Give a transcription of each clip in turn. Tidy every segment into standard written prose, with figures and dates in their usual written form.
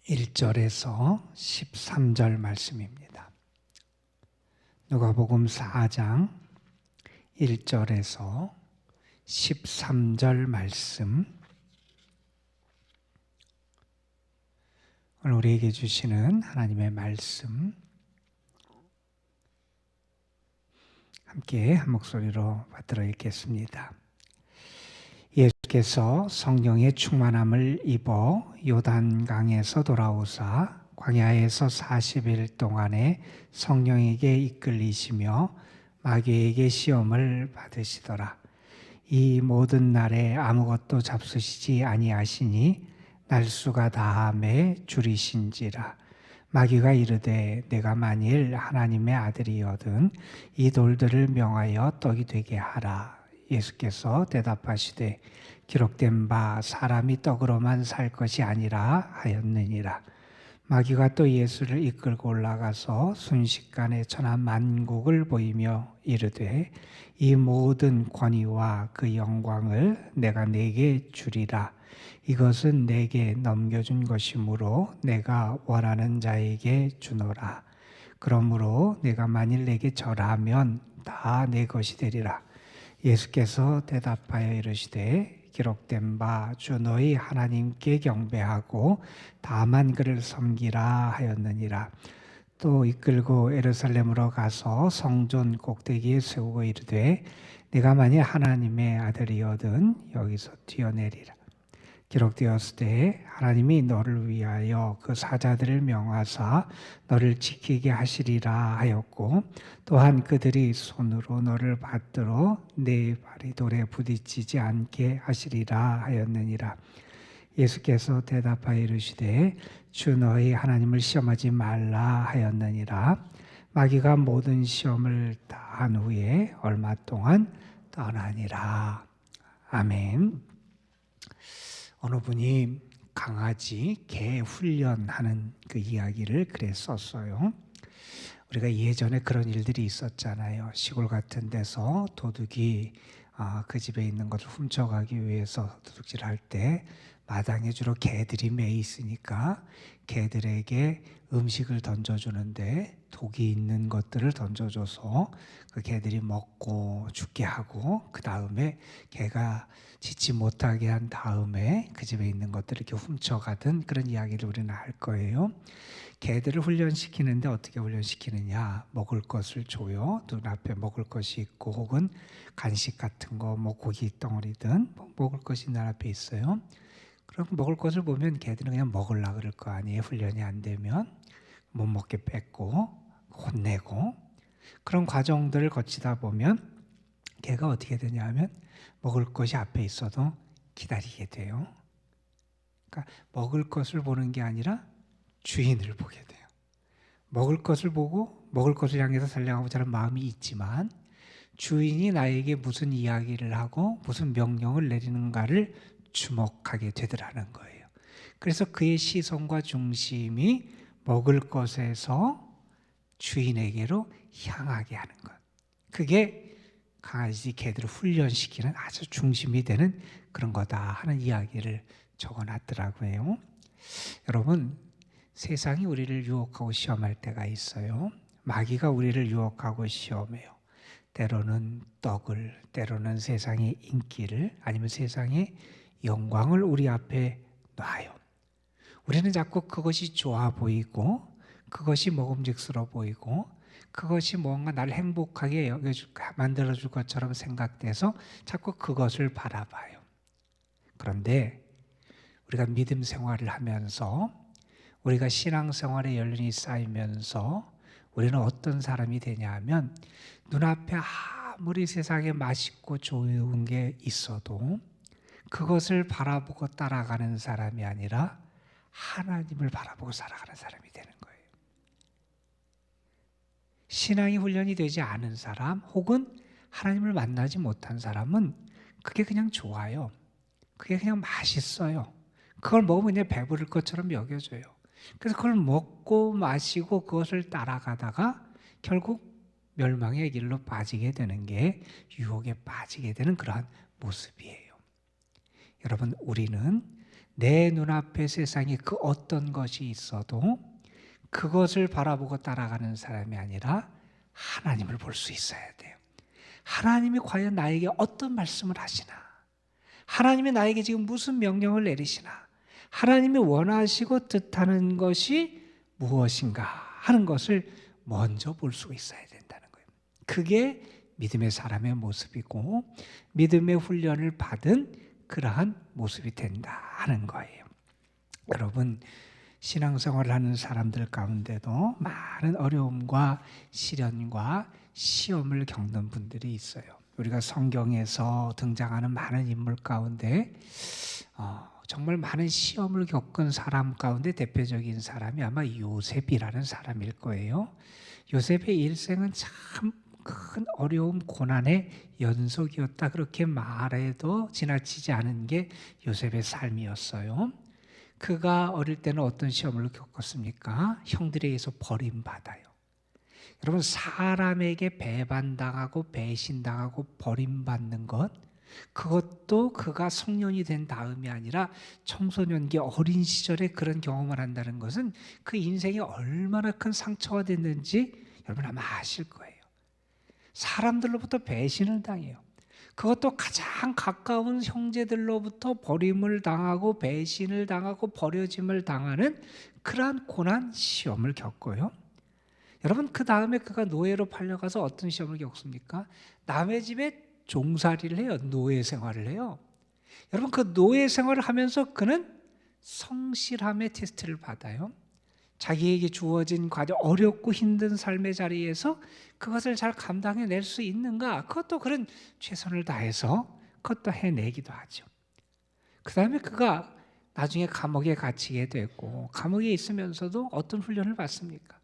1절에서 13절 말씀입니다. 누가복음 4장 1절에서 13절 말씀, 오늘 우리에게 주시는 하나님의 말씀 함께 한 목소리로 받들어 읽겠습니다. 예수께서 성령의 충만함을 입어 요단강에서 돌아오사 광야에서 40일 동안에 성령에게 이끌리시며 마귀에게 시험을 받으시더라. 이 모든 날에 아무것도 잡수시지 아니하시니 날수가 다함에 줄이신지라. 마귀가 이르되 내가 만일 하나님의 아들이거든 이 돌들을 명하여 떡이 되게 하라. 예수께서 대답하시되 기록된 바 사람이 떡으로만 살 것이 아니라 하였느니라. 마귀가 또 예수를 이끌고 올라가서 순식간에 천하 만국을 보이며 이르되 이 모든 권위와 그 영광을 내가 네게 주리라. 이것은 내게 넘겨준 것이므로 내가 원하는 자에게 주노라. 그러므로 내가 만일 내게 절하면 다 내 것이 되리라. 예수께서 대답하여 이르시되 기록된 바 주 너희 하나님께 경배하고 다만 그를 섬기라 하였느니라. 또 이끌고 예루살렘으로 가서 성전 꼭대기에 세우고 이르되 내가 만일 하나님의 아들이거든 여기서 뛰어내리라. 기록되었으되 하나님이 너를 위하여 그 사자들을 명하사 너를 지키게 하시리라 하였고 또한 그들이 손으로 너를 받들어 네 발이 돌에 부딪히지 않게 하시리라 하였느니라. 예수께서 대답하여 이르시되 주 너희 하나님을 시험하지 말라 하였느니라. 마귀가 모든 시험을 다 한 후에 얼마 동안 떠나니라. 아멘. 어느 분이 강아지, 개 훈련하는 그 이야기를 그래 썼어요. 우리가 예전에 그런 일들이 있었잖아요. 시골 같은 데서 도둑이 그 집에 있는 것을 훔쳐가기 위해서 도둑질할 때 마당에 주로 개들이 매 있으니까 개들에게 음식을 던져주는데 독이 있는 것들을 던져줘서 그 개들이 먹고 죽게 하고 그 다음에 개가 짖지 못하게 한 다음에 그 집에 있는 것들을 이렇게 훔쳐가던 그런 이야기를 우리는 할 거예요. 개들을 훈련시키는데 어떻게 훈련시키느냐? 먹을 것을 줘요. 눈앞에 먹을 것이 있고 혹은 간식 같은 거, 뭐 고기 덩어리든 먹을 것이 눈앞에 있어요. 그럼 먹을 것을 보면 개들은 그냥 먹으려고 그럴 거 아니에요. 훈련이 안 되면 못 먹게 뺏고 혼내고 그런 과정들을 거치다 보면 개가 어떻게 되냐 하면 먹을 것이 앞에 있어도 기다리게 돼요. 그러니까 먹을 것을 보는 게 아니라 주인을 보게 돼요. 먹을 것을 보고 먹을 것을 향해서 살려가고자 하는 마음이 있지만 주인이 나에게 무슨 이야기를 하고 무슨 명령을 내리는가를 주목하게 되더라는 거예요. 그래서 그의 시선과 중심이 먹을 것에서 주인에게로 향하게 하는 것. 그게 강아지, 개들을 훈련시키는 아주 중심이 되는 그런 거다 하는 이야기를 적어놨더라고요. 여러분, 세상이 우리를 유혹하고 시험할 때가 있어요. 마귀가 우리를 유혹하고 시험해요. 때로는 떡을, 때로는 세상의 인기를, 아니면 세상의 영광을 우리 앞에 놔요. 우리는 자꾸 그것이 좋아 보이고 그것이 먹음직스러워 보이고 그것이 뭔가 나를 행복하게 만들어줄 것처럼 생각돼서 자꾸 그것을 바라봐요. 그런데 우리가 믿음 생활을 하면서 우리가 신앙생활에 연륜이 쌓이면서 우리는 어떤 사람이 되냐 하면 눈앞에 아무리 세상에 맛있고 좋은 게 있어도 그것을 바라보고 따라가는 사람이 아니라 하나님을 바라보고 살아가는 사람이 되는 거예요. 신앙이 훈련이 되지 않은 사람 혹은 하나님을 만나지 못한 사람은 그게 그냥 좋아요. 그게 그냥 맛있어요. 그걸 먹으면 그냥 배부를 것처럼 여겨져요. 그래서 그걸 먹고 마시고 그것을 따라가다가 결국 멸망의 길로 빠지게 되는 게 유혹에 빠지게 되는 그러한 모습이에요. 여러분, 우리는 내 눈앞에 세상에 그 어떤 것이 있어도 그것을 바라보고 따라가는 사람이 아니라 하나님을 볼 수 있어야 돼요. 하나님이 과연 나에게 어떤 말씀을 하시나? 하나님이 나에게 지금 무슨 명령을 내리시나? 하나님이 원하시고 뜻하는 것이 무엇인가 하는 것을 먼저 볼 수 있어야 된다는 거예요. 그게 믿음의 사람의 모습이고 믿음의 훈련을 받은 그러한 모습이 된다 하는 거예요. 여러분, 신앙생활을 하는 사람들 가운데도 많은 어려움과 시련과 시험을 겪는 분들이 있어요. 우리가 성경에서 등장하는 많은 인물 가운데 정말 많은 시험을 겪은 사람 가운데 대표적인 사람이 아마 요셉이라는 사람일 거예요. 요셉의 일생은 참 큰 어려움, 고난의 연속이었다. 그렇게 말해도 지나치지 않은 게 요셉의 삶이었어요. 그가 어릴 때는 어떤 시험을 겪었습니까? 형들에 의해서 버림받아요. 여러분, 사람에게 배반당하고 배신당하고 버림받는 것, 그것도 그가 성년이 된 다음이 아니라 청소년기 어린 시절에 그런 경험을 한다는 것은 그 인생에 얼마나 큰 상처가 됐는지 여러분 아마 아실 거예요. 사람들로부터 배신을 당해요. 그것도 가장 가까운 형제들로부터 버림을 당하고 배신을 당하고 버려짐을 당하는 그러한 고난 시험을 겪어요. 여러분, 그 다음에 그가 노예로 팔려가서 어떤 시험을 겪습니까? 남의 집에 종살이를 해요. 노예 생활을 해요. 여러분, 그 노예 생활을 하면서 그는 성실함의 테스트를 받아요. 자기에게 주어진 과정, 어렵고 힘든 삶의 자리에서 그것을 잘 감당해낼 수 있는가? 그것도 그런 최선을 다해서 그것도 해내기도 하죠. 그 다음에 그가 나중에 감옥에 갇히게 됐고, 감옥에 있으면서도 어떤 훈련을 받습니까?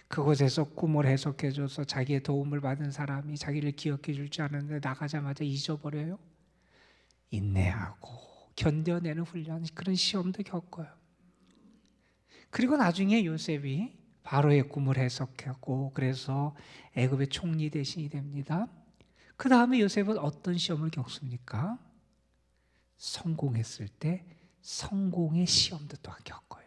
그곳에서 꿈을 해석해줘서 자기의 도움을 받은 사람이 자기를 기억해 줄지 않았는데 나가자마자 잊어버려요. 인내하고 견뎌내는 훈련, 그런 시험도 겪어요. 그리고 나중에 요셉이 바로의 꿈을 해석하고 그래서 애굽의 총리 대신이 됩니다. 그 다음에 요셉은 어떤 시험을 겪습니까? 성공했을 때 성공의 시험도 또한 겪어요.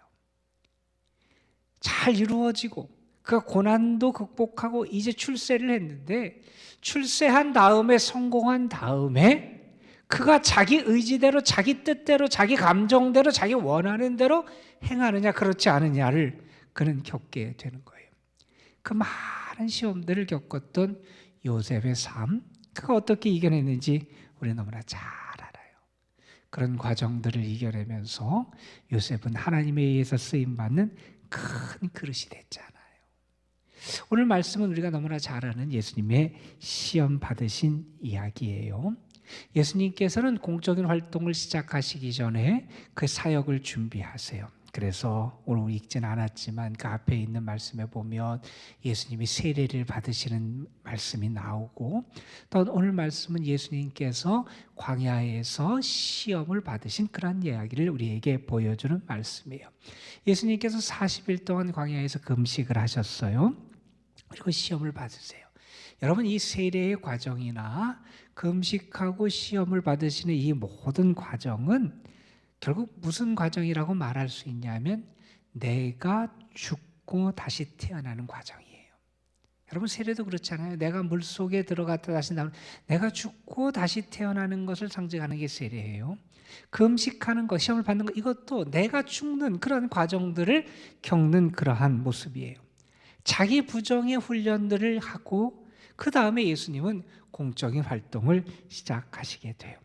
잘 이루어지고 그가 고난도 극복하고 이제 출세를 했는데, 출세한 다음에 성공한 다음에 그가 자기 의지대로 자기 뜻대로 자기 감정대로 자기 원하는 대로 행하느냐 그렇지 않느냐를 그는 겪게 되는 거예요. 그 많은 시험들을 겪었던 요셉의 삶, 그가 어떻게 이겨냈는지 우리 너무나 잘 알아요. 그런 과정들을 이겨내면서 요셉은 하나님에 의해서 쓰임받는 큰 그릇이 됐잖아요. 오늘 말씀은 우리가 너무나 잘 아는 예수님의 시험 받으신 이야기예요. 예수님께서는 공적인 활동을 시작하시기 전에 그 사역을 준비하세요. 그래서 오늘 읽진 않았지만 그 앞에 있는 말씀에 보면 예수님이 세례를 받으시는 말씀이 나오고, 또 오늘 말씀은 예수님께서 광야에서 시험을 받으신 그런 이야기를 우리에게 보여주는 말씀이에요. 예수님께서 40일 동안 광야에서 금식을 하셨어요. 그리고 시험을 받으세요. 여러분, 이 세례의 과정이나 금식하고 시험을 받으시는 이 모든 과정은 결국 무슨 과정이라고 말할 수 있냐면 내가 죽고 다시 태어나는 과정이에요. 여러분, 세례도 그렇잖아요. 내가 물속에 들어갔다 다시 나오는, 내가 죽고 다시 태어나는 것을 상징하는 게 세례예요. 금식하는 것, 시험을 받는 것, 이것도 내가 죽는 그런 과정들을 겪는 그러한 모습이에요. 자기 부정의 훈련들을 하고 그 다음에 예수님은 공적인 활동을 시작하시게 돼요.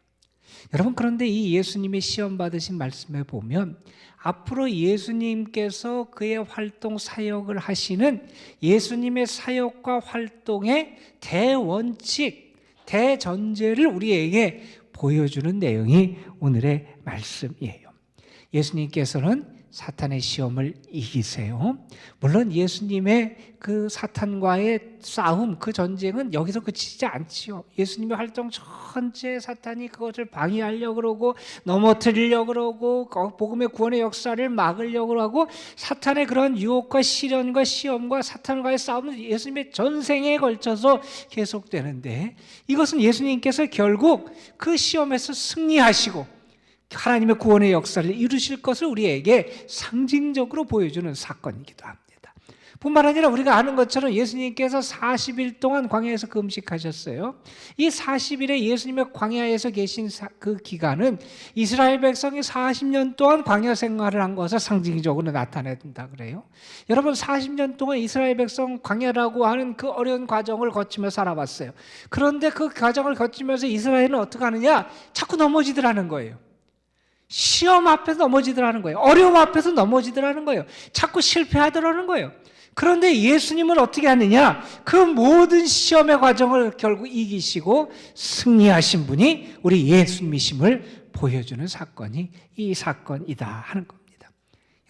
여러분, 그런데 이 예수님의 시험 받으신 말씀에 보면 앞으로 예수님께서 그의 활동 사역을 하시는 예수님의 사역과 활동의 대원칙, 대전제를 우리에게 보여주는 내용이 오늘의 말씀이에요. 예수님께서는 사탄의 시험을 이기세요. 물론 예수님의 그 사탄과의 싸움, 그 전쟁은 여기서 그치지 않지요. 예수님의 활동 전체 사탄이 그것을 방해하려고 그러고 넘어뜨리려고 그러고 복음의 구원의 역사를 막으려고 하고, 사탄의 그런 유혹과 시련과 시험과 사탄과의 싸움은 예수님의 전생에 걸쳐서 계속되는데, 이것은 예수님께서 결국 그 시험에서 승리하시고 하나님의 구원의 역사를 이루실 것을 우리에게 상징적으로 보여주는 사건이기도 합니다. 뿐만 아니라 우리가 아는 것처럼 예수님께서 40일 동안 광야에서 금식하셨어요. 이 40일에 예수님의 광야에서 계신 그 기간은 이스라엘 백성이 40년 동안 광야 생활을 한 것을 상징적으로 나타낸다 그래요. 여러분, 40년 동안 이스라엘 백성 광야라고 하는 그 어려운 과정을 거치며 살아왔어요. 그런데 그 과정을 거치면서 이스라엘은 어떻게 하느냐? 자꾸 넘어지더라는 거예요. 시험 앞에서 넘어지더라는 거예요. 어려움 앞에서 넘어지더라는 거예요. 자꾸 실패하더라는 거예요. 그런데 예수님은 어떻게 하느냐? 그 모든 시험의 과정을 결국 이기시고 승리하신 분이 우리 예수님이심을 보여주는 사건이 이 사건이다 하는 겁니다.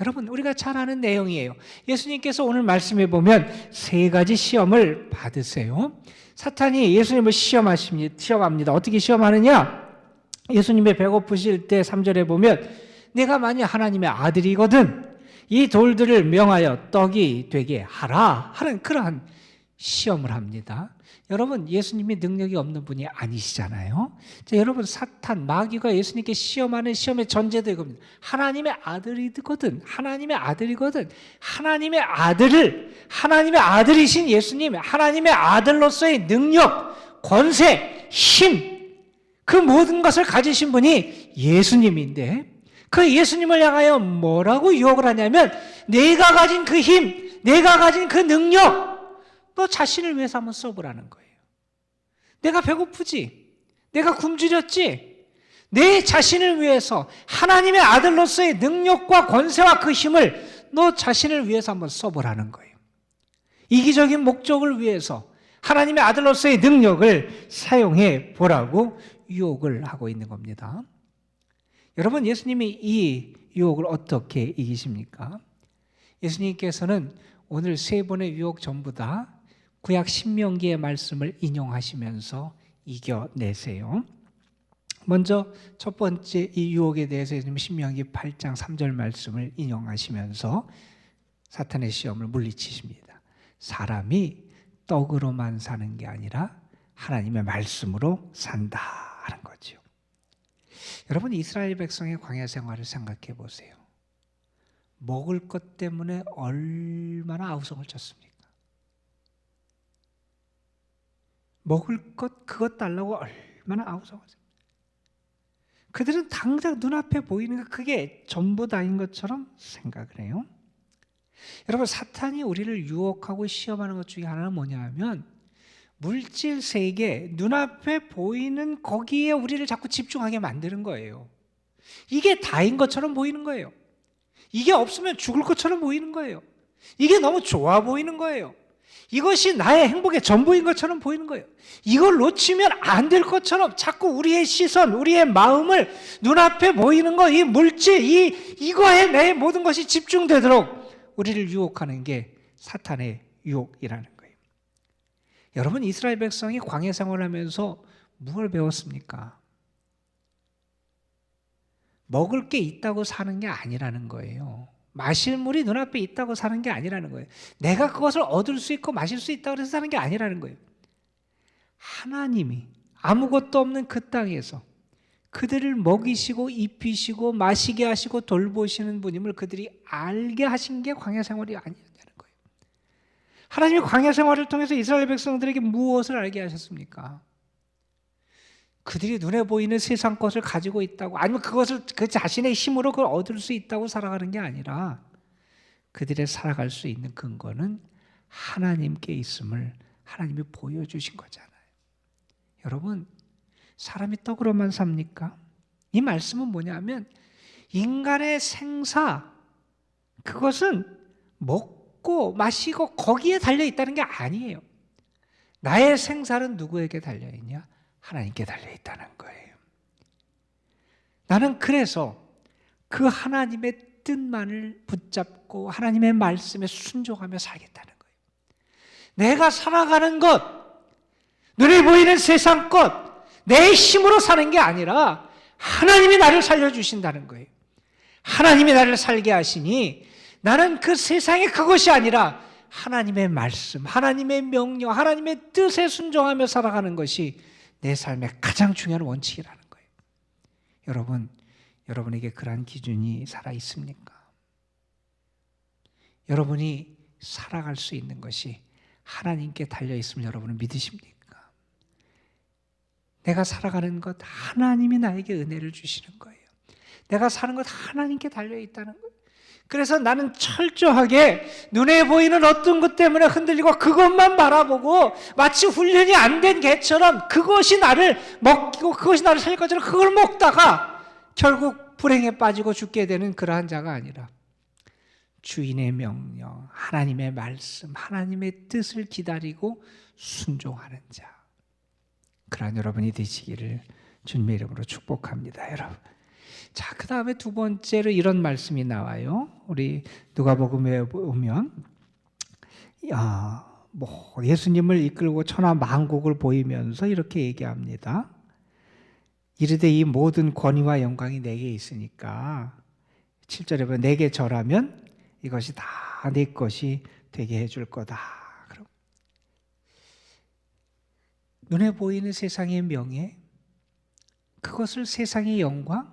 여러분, 우리가 잘 아는 내용이에요. 예수님께서 오늘 말씀해 보면 세 가지 시험을 받으세요. 사탄이 예수님을 시험합니다. 어떻게 시험하느냐? 예수님의 배고프실 때 3절에 보면 내가 만약 하나님의 아들이거든 이 돌들을 명하여 떡이 되게 하라 하는 그러한 시험을 합니다. 여러분, 예수님이 능력이 없는 분이 아니시잖아요. 자, 여러분, 사탄, 마귀가 예수님께 시험하는 시험의 전제도 이겁니다. 하나님의 아들이거든, 하나님의 아들이거든, 하나님의 아들이신 예수님, 하나님의 아들로서의 능력, 권세, 힘, 그 모든 것을 가지신 분이 예수님인데 그 예수님을 향하여 뭐라고 유혹을 하냐면 내가 가진 그 힘, 내가 가진 그 능력 너 자신을 위해서 한번 써보라는 거예요. 내가 배고프지? 내가 굶주렸지? 내 자신을 위해서 하나님의 아들로서의 능력과 권세와 그 힘을 너 자신을 위해서 한번 써보라는 거예요. 이기적인 목적을 위해서 하나님의 아들로서의 능력을 사용해 보라고 유혹을 하고 있는 겁니다. 여러분, 예수님이 이 유혹을 어떻게 이기십니까? 예수님께서는 오늘 세 번의 유혹 전부 다 구약 신명기의 말씀을 인용하시면서 이겨내세요. 먼저 첫 번째 이 유혹에 대해서 예수님 신명기 8장 3절 말씀을 인용하시면서 사탄의 시험을 물리치십니다. 사람이 떡으로만 사는 게 아니라 하나님의 말씀으로 산다 하는 거죠. 여러분, 이스라엘 백성의 광야 생활을 생각해 보세요. 먹을 것 때문에 얼마나 아우성을 쳤습니까? 먹을 것, 그것 달라고 얼마나 아우성을 쳤습니까? 그들은 당장 눈앞에 보이는 게 그게 전부 다인 것처럼 생각을 해요. 여러분, 사탄이 우리를 유혹하고 시험하는 것 중에 하나는 뭐냐 하면 물질 세계, 눈앞에 보이는 거기에 우리를 자꾸 집중하게 만드는 거예요. 이게 다인 것처럼 보이는 거예요. 이게 없으면 죽을 것처럼 보이는 거예요. 이게 너무 좋아 보이는 거예요. 이것이 나의 행복의 전부인 것처럼 보이는 거예요. 이걸 놓치면 안 될 것처럼 자꾸 우리의 시선, 우리의 마음을 눈앞에 보이는 거, 이 물질, 이거에 내 모든 것이 집중되도록 우리를 유혹하는 게 사탄의 유혹이라는 거예요. 여러분, 이스라엘 백성이 광야 생활을 하면서 무엇을 배웠습니까? 먹을 게 있다고 사는 게 아니라는 거예요. 마실 물이 눈앞에 있다고 사는 게 아니라는 거예요. 내가 그것을 얻을 수 있고 마실 수 있다고 해서 사는 게 아니라는 거예요. 하나님이 아무것도 없는 그 땅에서 그들을 먹이시고 입히시고 마시게 하시고 돌보시는 분임을 그들이 알게 하신 게 광야 생활이 아니었냐는 거예요. 하나님이 광야 생활을 통해서 이스라엘 백성들에게 무엇을 알게 하셨습니까? 그들이 눈에 보이는 세상 것을 가지고 있다고, 아니면 그것을 그 자신의 힘으로 그걸 얻을 수 있다고 살아가는 게 아니라 그들의 살아갈 수 있는 근거는 하나님께 있음을 하나님이 보여주신 거잖아요. 여러분, 사람이 떡으로만 삽니까? 이 말씀은 뭐냐면 인간의 생사, 그것은 먹고 마시고 거기에 달려있다는 게 아니에요. 나의 생사는 누구에게 달려있냐? 하나님께 달려있다는 거예요. 나는 그래서 그 하나님의 뜻만을 붙잡고 하나님의 말씀에 순종하며 살겠다는 거예요. 내가 살아가는 것, 눈에 보이는 세상 것, 내 힘으로 사는 게 아니라 하나님이 나를 살려주신다는 거예요. 하나님이 나를 살게 하시니 나는 그 세상에 그것이 아니라 하나님의 말씀, 하나님의 명령, 하나님의 뜻에 순종하며 살아가는 것이 내 삶의 가장 중요한 원칙이라는 거예요. 여러분, 여러분에게 그러한 기준이 살아 있습니까? 여러분이 살아갈 수 있는 것이 하나님께 달려 있음을 여러분은 믿으십니까? 내가 살아가는 것 하나님이 나에게 은혜를 주시는 거예요. 내가 사는 것 하나님께 달려 있다는 거예요. 그래서 나는 철저하게 눈에 보이는 어떤 것 때문에 흔들리고 그것만 바라보고 마치 훈련이 안 된 개처럼 그것이 나를 먹이고 그것이 나를 살릴 것처럼 그걸 먹다가 결국 불행에 빠지고 죽게 되는 그러한 자가 아니라 주인의 명령, 하나님의 말씀, 하나님의 뜻을 기다리고 순종하는 자, 그러한 여러분이 되시기를 주님의 이름으로 축복합니다. 여러분, 자, 그 다음에 두 번째로 이런 말씀이 나와요. 우리 누가복음에 보면 예수님을 이끌고 천하 만국을 보이면서 이렇게 얘기합니다. 이르되 이 모든 권위와 영광이 내게 있으니까 7절에 보면 내게 절하면 이것이 다 내 것이 되게 해줄 거다. 그럼 눈에 보이는 세상의 명예, 그것을 세상의 영광,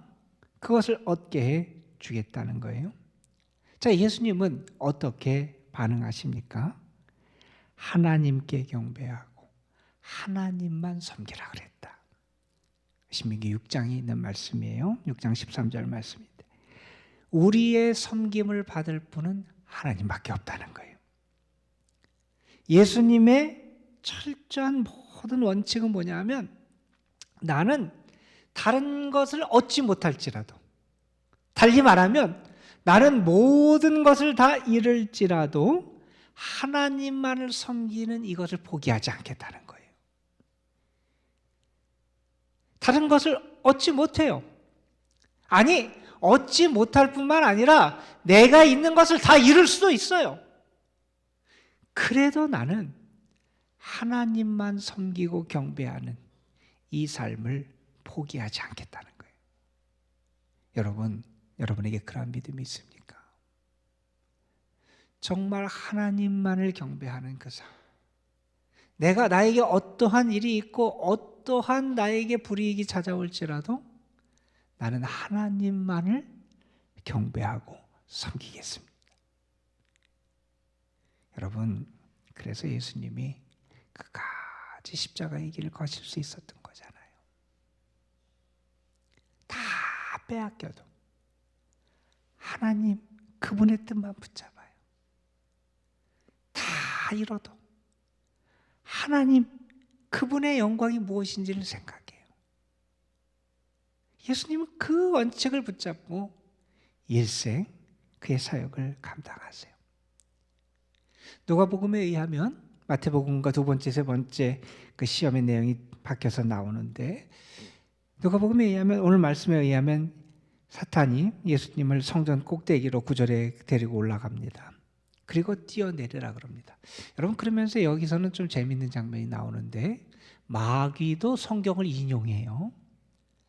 그것을 얻게 해 주겠다는 거예요. 자, 예수님은 어떻게 반응하십니까? 하나님께 경배하고 하나님만 섬기라 그랬다. 신명기 6장에 있는 말씀이에요. 6장 13절 말씀인데 우리의 섬김을 받을 분은 하나님밖에 없다는 거예요. 예수님의 철저한 모든 원칙은 뭐냐면 나는 다른 것을 얻지 못할지라도, 달리 말하면 나는 모든 것을 다 잃을지라도 하나님만을 섬기는 이것을 포기하지 않겠다는 거예요. 다른 것을 얻지 못해요. 아니, 얻지 못할 뿐만 아니라 내가 있는 것을 다 잃을 수도 있어요. 그래도 나는 하나님만 섬기고 경배하는 이 삶을 포기하지 않겠다는 거예요. 여러분, 여러분에게 그런 믿음이 있습니까? 정말 하나님만을 경배하는 그 삶. 내가 나에게 어떠한 일이 있고 어떠한 나에게 불이익이 찾아올지라도 나는 하나님만을 경배하고 섬기겠습니다. 여러분, 그래서 예수님이 끝까지 십자가의 길을 거칠 수 있었던 거잖아요. 다 빼앗겨도 하나님 그분의 뜻만 붙잡아요. 다 잃어도 하나님 그분의 영광이 무엇인지를 생각해요. 예수님은 그 원칙을 붙잡고 일생 그의 사역을 감당하세요. 누가복음에 의하면 마태복음과 두 번째, 세 번째 그 시험의 내용이 바뀌어서 나오는데 누가복음에 의하면 오늘 말씀에 의하면 사탄이 예수님을 성전 꼭대기로 구절에 데리고 올라갑니다. 그리고 뛰어내리라 그럽니다. 여러분, 그러면서 여기서는 좀 재미있는 장면이 나오는데 마귀도 성경을 인용해요.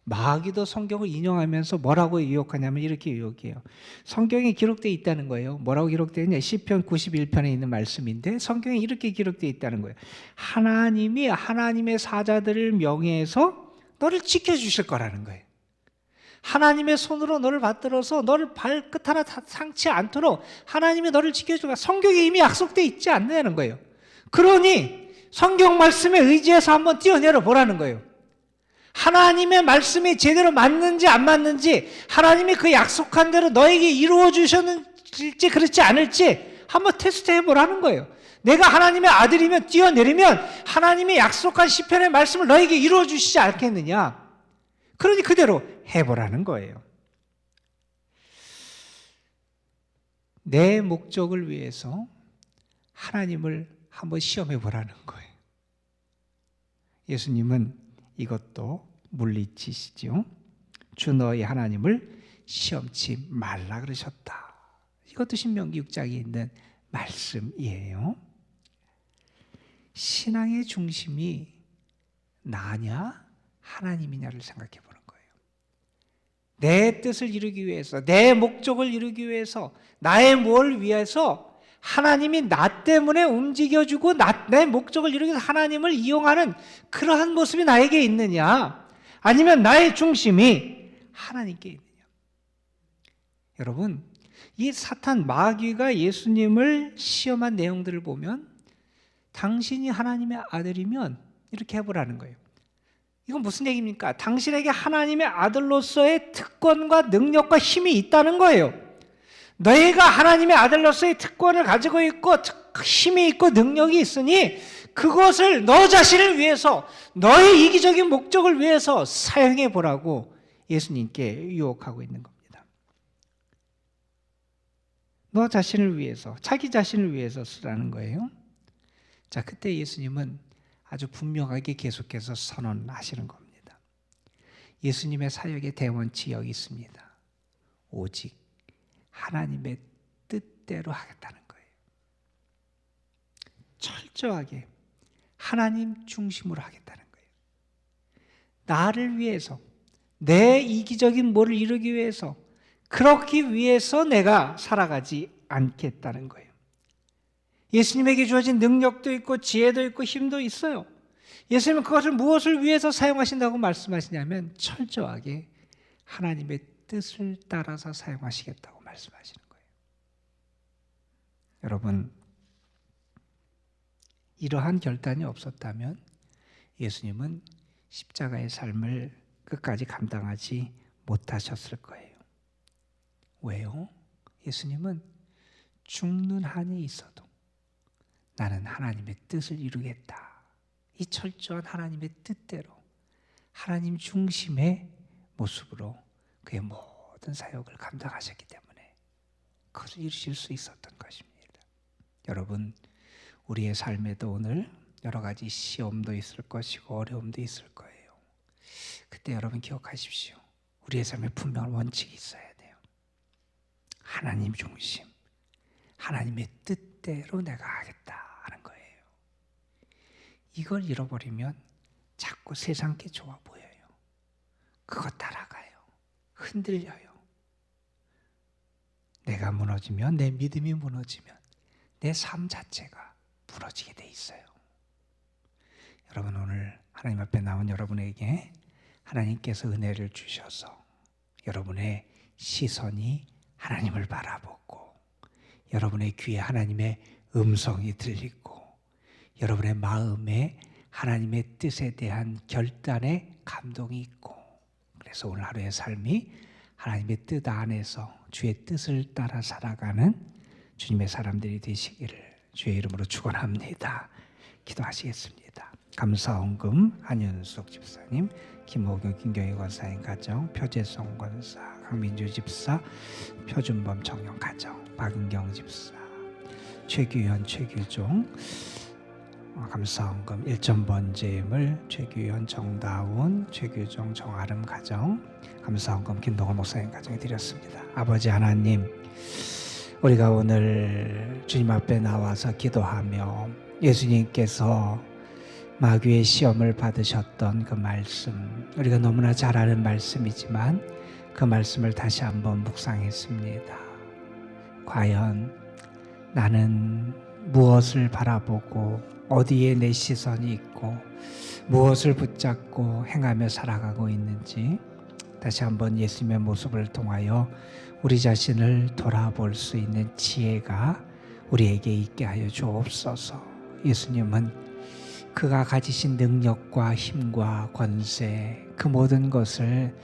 마귀도 성경을 인용하면서 뭐라고 유혹하냐면 이렇게 유혹해요. 성경에 기록되어 있다는 거예요. 뭐라고 기록되어 있냐? 시편 91편에 있는 말씀인데 성경에 이렇게 기록되어 있다는 거예요. 하나님이 하나님의 사자들을 명예해서 너를 지켜주실 거라는 거예요. 하나님의 손으로 너를 받들어서 너를 발끝 하나 상치 않도록 하나님이 너를 지켜줄 거야. 성경에 이미 약속되어 있지 않느냐는 거예요. 그러니 성경 말씀에 의지해서 한번 뛰어내려 보라는 거예요. 하나님의 말씀이 제대로 맞는지 안 맞는지, 하나님이 그 약속한 대로 너에게 이루어 주셨는지 그렇지 않을지 한번 테스트 해보라는 거예요. 내가 하나님의 아들이면 뛰어내리면 하나님의 약속한 시편의 말씀을 너에게 이루어 주시지 않겠느냐. 그러니 그대로 해보라는 거예요. 내 목적을 위해서 하나님을 한번 시험해 보라는 거예요. 예수님은 이것도 물리치시죠. 주 너희 하나님을 시험치 말라 그러셨다. 이것도 신명기 6장에 있는 말씀이에요. 신앙의 중심이 나냐 하나님이냐를 생각해 보는 거예요. 내 뜻을 이루기 위해서, 내 목적을 이루기 위해서, 나의 뭘 위해서 하나님이 나 때문에 움직여주고 내 목적을 이루기 위해서 하나님을 이용하는 그러한 모습이 나에게 있느냐, 아니면 나의 중심이 하나님께 있느냐. 여러분, 이 사탄 마귀가 예수님을 시험한 내용들을 보면 당신이 하나님의 아들이면 이렇게 해보라는 거예요. 이건 무슨 얘기입니까? 당신에게 하나님의 아들로서의 특권과 능력과 힘이 있다는 거예요. 너희가 하나님의 아들로서의 특권을 가지고 있고 힘이 있고 능력이 있으니 그것을 너 자신을 위해서, 너의 이기적인 목적을 위해서 사용해 보라고 예수님께 유혹하고 있는 겁니다. 너 자신을 위해서, 자기 자신을 위해서 쓰라는 거예요. 자, 그때 예수님은 아주 분명하게 계속해서 선언하시는 겁니다. 예수님의 사역의 대원칙이 여기 있습니다. 오직 하나님의 뜻대로 하겠다는 거예요. 철저하게 하나님 중심으로 하겠다는 거예요. 나를 위해서, 내 이기적인 뭐를 이루기 위해서, 그렇기 위해서 내가 살아가지 않겠다는 거예요. 예수님에게 주어진 능력도 있고 지혜도 있고 힘도 있어요. 예수님은 그것을 무엇을 위해서 사용하신다고 말씀하시냐면 철저하게 하나님의 뜻을 따라서 사용하시겠다고 말씀하시는 거예요. 여러분, 이러한 결단이 없었다면 예수님은 십자가의 삶을 끝까지 감당하지 못하셨을 거예요. 왜요? 예수님은 죽는 한이 있어도 나는 하나님의 뜻을 이루겠다. 이 철저한 하나님의 뜻대로 하나님 중심의 모습으로 그의 모든 사역을 감당하셨기 때문에 그것을 이루실 수 있었던 것입니다. 여러분, 우리의 삶에도 오늘 여러 가지 시험도 있을 것이고 어려움도 있을 거예요. 그때 여러분 기억하십시오. 우리의 삶에 분명한 원칙이 있어야 돼요. 하나님 중심, 하나님의 뜻대로 내가 하겠다 하는 거예요. 이걸 잃어버리면 자꾸 세상 게 좋아 보여요. 그거 따라가요. 흔들려요. 내가 무너지면, 내 믿음이 무너지면 내 삶 자체가 무너지게 돼 있어요. 여러분, 오늘 하나님 앞에 나온 여러분에게 하나님께서 은혜를 주셔서 여러분의 시선이 하나님을 바라보고 여러분의 귀에 하나님의 음성이 들리고 여러분의 마음에 하나님의 뜻에 대한 결단의 감동이 있고, 그래서 오늘 하루의 삶이 하나님의 뜻 안에서 주의 뜻을 따라 살아가는 주님의 사람들이 되시기를 주의 이름으로 축원합니다. 기도하시겠습니다. 감사헌금 한윤숙 집사님, 김호경 김경희 권사님 가정, 표재성 권사, 강민주 집사, 표준범 청년 가정, 박은경 집사, 최규현 최규종, 감사헌금 1,000번제임을 최규현 정다운 최규종 정아름 가정, 감사헌금 김동원 목사님 가정에 드렸습니다. 아버지 하나님, 우리가 오늘 주님 앞에 나와서 기도하며 예수님께서 마귀의 시험을 받으셨던 그 말씀, 우리가 너무나 잘 아는 말씀이지만 그 말씀을 다시 한번 묵상했습니다. 과연 나는 무엇을 바라보고 어디에 내 시선이 있고 무엇을 붙잡고 행하며 살아가고 있는지 다시 한번 예수님의 모습을 통하여 우리 자신을 돌아볼 수 있는 지혜가 우리에게 있게 하여 주옵소서. 예수님은 그가 가지신 능력과 힘과 권세, 그 모든 것을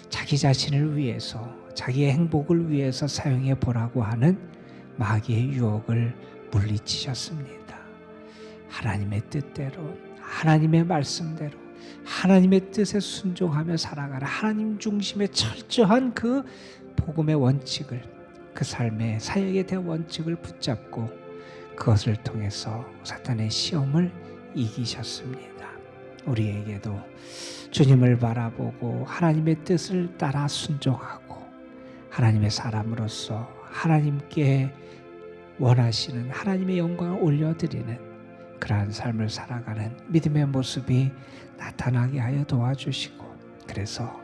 자기 자신을 위해서, 자기의 행복을 위해서 사용해 보라고 하는 마귀의 유혹을 물리치셨습니다. 하나님의 뜻대로, 하나님의 말씀대로, 하나님의 뜻에 순종하며 살아가라. 하나님 중심의 철저한 그 복음의 원칙을, 그 삶의 사역에 대한 원칙을 붙잡고 그것을 통해서 사탄의 시험을 이기셨습니다. 우리에게도 주님을 바라보고 하나님의 뜻을 따라 순종하고 하나님의 사람으로서 하나님께 원하시는 하나님의 영광을 올려드리는 그러한 삶을 살아가는 믿음의 모습이 나타나게 하여 도와주시고, 그래서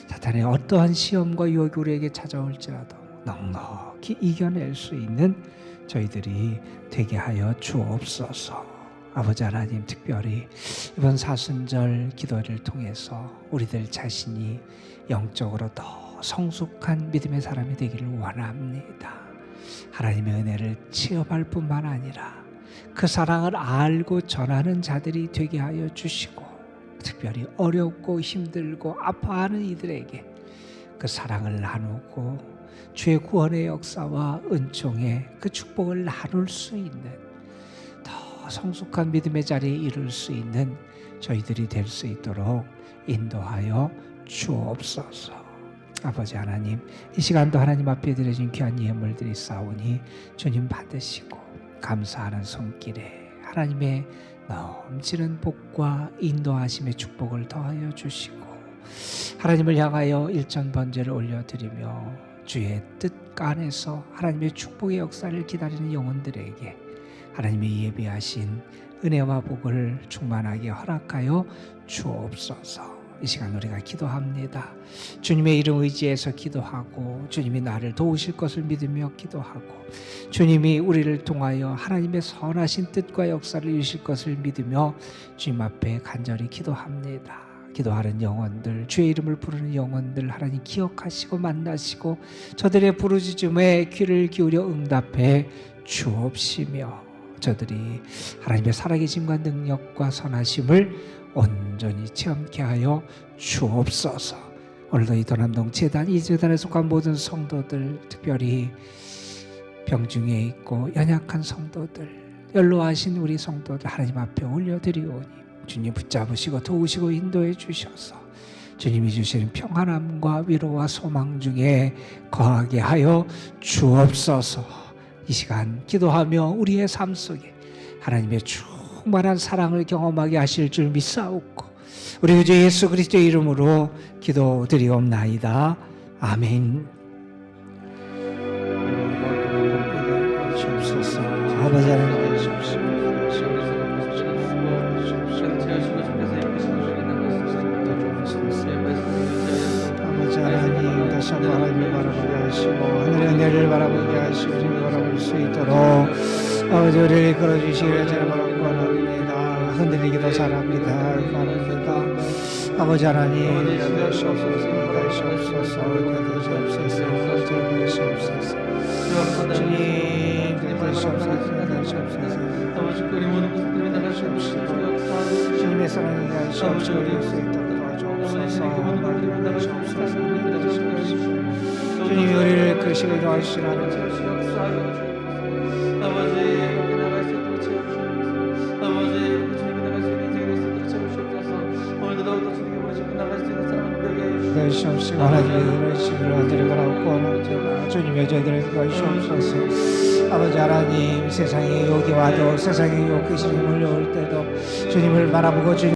사탄의 어떠한 시험과 유혹이 우리에게 찾아올지라도 넉넉히 이겨낼 수 있는 저희들이 되게 하여 주옵소서. 아버지 하나님, 특별히 이번 사순절 기도를 통해서 우리들 자신이 영적으로 더 성숙한 믿음의 사람이 되기를 원합니다. 하나님의 은혜를 체험할 뿐만 아니라 그 사랑을 알고 전하는 자들이 되게 하여 주시고, 특별히 어렵고 힘들고 아파하는 이들에게 그 사랑을 나누고 주의 구원의 역사와 은총의 그 축복을 나눌 수 있는 더 성숙한 믿음의 자리에 이룰 수 있는 저희들이 될 수 있도록 인도하여 주옵소서. 아버지 하나님, 이 시간도 하나님 앞에 드려진 귀한 예물들이 싸우니 주님 받으시고 감사하는 손길에 하나님의 넘치는 복과 인도하심의 축복을 더하여 주시고, 하나님을 향하여 일전 번제를 올려드리며 주의 뜻 안에서 하나님의 축복의 역사를 기다리는 영혼들에게 하나님의 예비하신 은혜와 복을 충만하게 허락하여 주옵소서. 이 시간 우리가 기도합니다. 주님의 이름 의지해서 기도하고, 주님이 나를 도우실 것을 믿으며 기도하고, 주님이 우리를 통하여 하나님의 선하신 뜻과 역사를 이루실 것을 믿으며 주님 앞에 간절히 기도합니다. 기도하는 영혼들, 주의 이름을 부르는 영혼들 하나님 기억하시고 만나시고 저들의 부르짖음에 귀를 기울여 응답해 주옵시며, 저들이 하나님의 살아계심과 능력과 선하심을 온전히 체험케 하여 주옵소서. 오늘도 이 도남동 재단, 이 재단에 속한 모든 성도들, 특별히 병중에 있고 연약한 성도들, 연로하신 우리 성도들 하나님 앞에 올려드리오니 주님 붙잡으시고 도우시고 인도해 주셔서 주님이 주시는 평안함과 위로와 소망 중에 거하게 하여 주옵소서. 이 시간 기도하며 우리의 삶 속에 하나님의 충만한 사랑을 경험하게 하실 줄 믿사옵고, 우리 주 예수 그리스도의 이름으로 기도드리옵나이다. 아멘. 주옵소서. 아버지 하나님 주옵소서. 아버지 하나님, 다시 한번 하나님을 바라보게 하시고 하늘의 은혜를 바라보게 하시고 주님을 바라볼 수 있도록 아버지 우리를 이끌어주시기를 저는 원합니다. 흔들리기도 잘합니다. 바랍니다. 아버지 하나님, 되시옵소서, 되시옵소서, 되시옵소서, 주님, 되시옵소서, 되시옵소서. 주님의 사랑이 하시옵시고 이룰 수 있도록 도와주옵소서. 주님이 우리를 끄시고 도와주시라는 되시옵시고 하나님의 은혜를 시기를 드리고 구원합니다. 주님의 저희들을 도와주옵소서. 아버지 하나님, 세상에 여기 와도 세상에 욕기심이 몰려올 때도 주님을 바라보고 주님